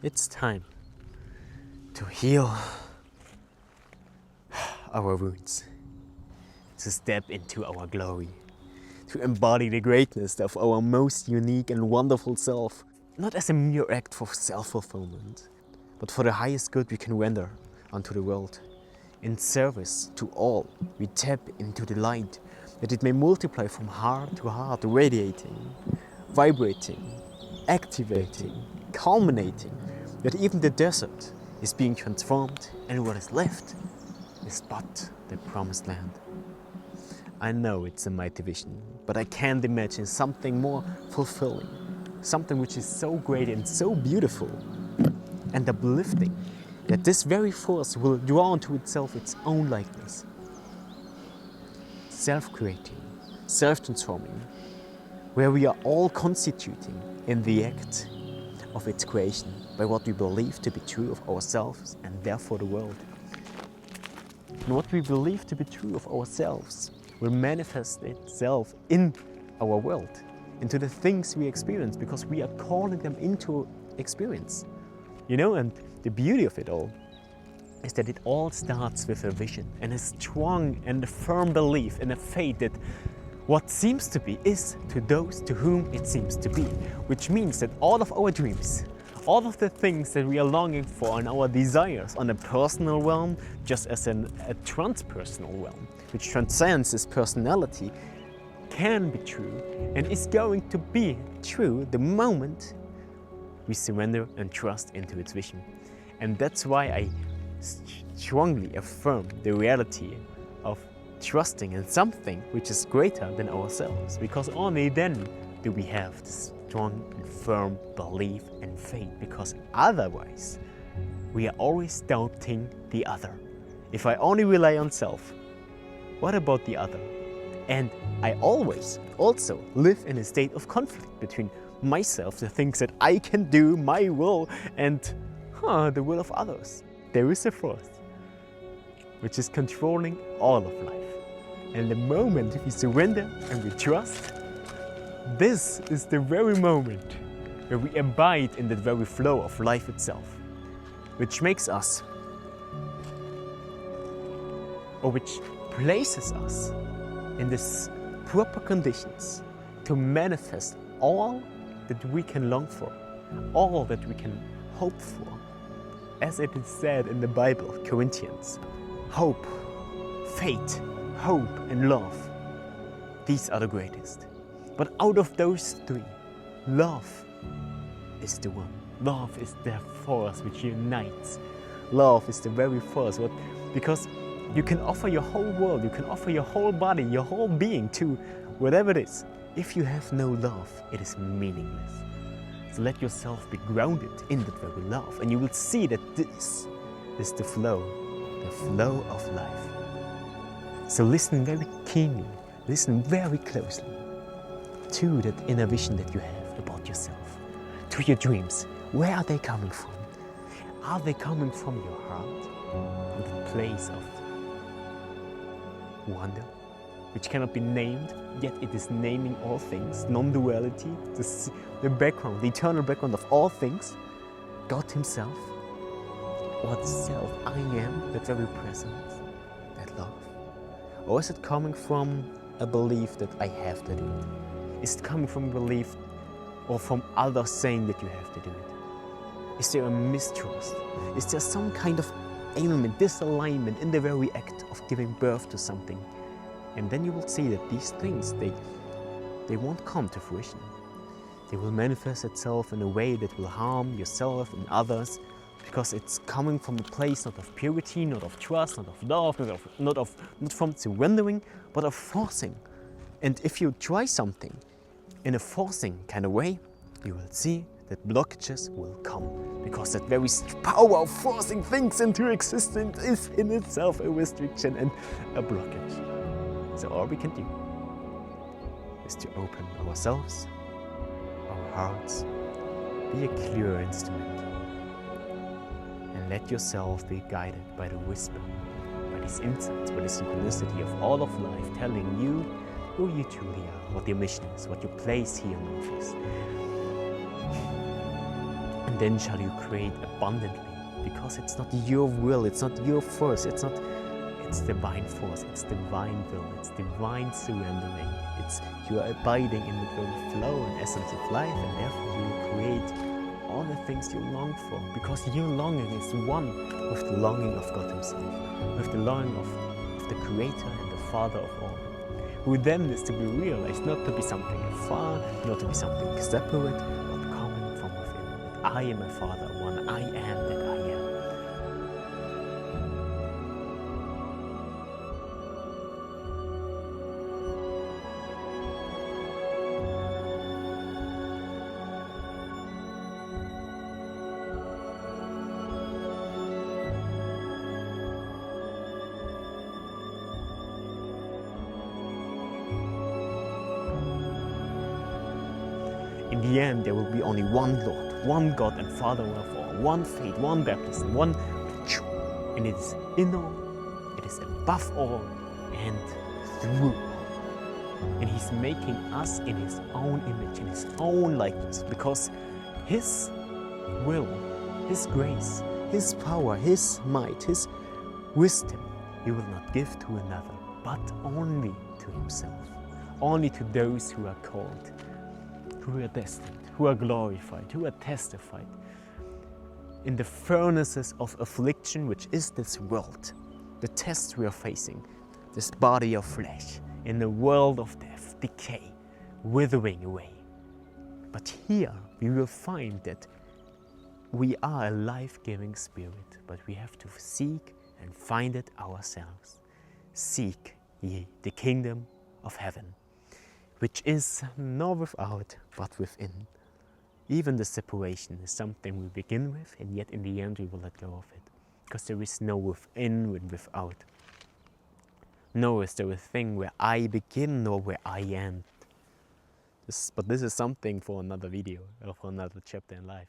It's time to heal our wounds, to step into our glory, to embody the greatness of our most unique and wonderful self, not as a mere act for self-fulfillment, but for the highest good we can render unto the world. In service to all, we tap into the light, that it may multiply from heart to heart, radiating, vibrating, activating, culminating, that even the desert is being transformed, and what is left is but the promised land. I know it's a mighty vision, but I can't imagine something more fulfilling, something which is so great and so beautiful and uplifting, that this very force will draw unto itself its own likeness. Self-creating, self-transforming, where we are all constituting in the act of its creation by what we believe to be true of ourselves and therefore the world. And what we believe to be true of ourselves will manifest itself in our world, into the things we experience, because we are calling them into experience. You know, and the beauty of it all is that it all starts with a vision and a strong and a firm belief and a faith that what seems to be is to those to whom it seems to be, which means that all of our dreams, all of the things that we are longing for and our desires on a personal realm, just as a transpersonal realm, which transcends this personality, can be true and is going to be true the moment we surrender and trust into its vision. And that's why I strongly affirm the reality of trusting in something which is greater than ourselves, because only then do we have this strong and firm belief and faith, because otherwise we are always doubting the other. If I only rely on self, what about the other? And I always also live in a state of conflict between myself, the things that I can do, my will, and the will of others. There is a force which is controlling all of life. And the moment we surrender and we trust, this is the very moment where we abide in the very flow of life itself, which makes us, or which places us in these proper conditions to manifest all that we can long for, all that we can hope for. As it is said in the Bible, Corinthians, hope, faith, hope and love. These are the greatest. But out of those three, love is the one. Love is the force which unites. Love is the very force. Because you can offer your whole world, you can offer your whole body, your whole being to whatever it is. If you have no love, it is meaningless. So let yourself be grounded in that very love, and you will see that this is the flow of life. So listen very keenly, listen very closely to that inner vision that you have about yourself, to your dreams. Where are they coming from? Are they coming from your heart, from the place of wonder, which cannot be named, yet it is naming all things, non-duality, the background, the eternal background of all things, God Himself, or the self I am, that very presence, that love? Or is it coming from a belief that I have to do it? Is it coming from a belief or from others saying that you have to do it? Is there a mistrust? Is there some kind of ailment, disalignment in the very act of giving birth to something? And then you will see that these things, they won't come to fruition. They will manifest itself in a way that will harm yourself and others, because it's coming from a place not of purity, not of trust, not of love, not from surrendering, but of forcing. And if you try something in a forcing kind of way, you will see that blockages will come, because that very power of forcing things into existence is in itself a restriction and a blockage. So all we can do is to open ourselves, our hearts, be a clear instrument, and let yourself be guided by the whisper, by these insights, by the synchronicity of all of life, telling you who you truly are, what your mission is, what your place here on earth is. And then shall you create abundantly, because it's not your will, it's not your force, it's divine force, it's divine will, it's divine surrendering. It's you are abiding in the very flow and essence of life, and therefore you create all the things you long for, because your longing is one with the longing of God Himself, with the longing of the Creator and the Father of all, who then is to be realized, not to be something afar, not to be something separate, but coming from within. I am a Father, one I am that I am. In the end, there will be only one Lord, one God and Father of all, one faith, one baptism, one, and it is in all, it is above all, and through all. And He's making us in His own image, in His own likeness, because His will, His grace, His power, His might, His wisdom, He will not give to another, but only to Himself, only to those who are called, who are destined, who are glorified, who are testified in the furnaces of affliction, which is this world, the test we are facing, this body of flesh, in the world of death, decay, withering away. But here we will find that we are a life-giving spirit, but we have to seek and find it ourselves. Seek ye the kingdom of heaven, which is not without, but within. Even the separation is something we begin with, and yet in the end we will let go of it. Because there is no within and without. Nor is there a thing where I begin nor where I end. But this is something for another video, or for another chapter in life.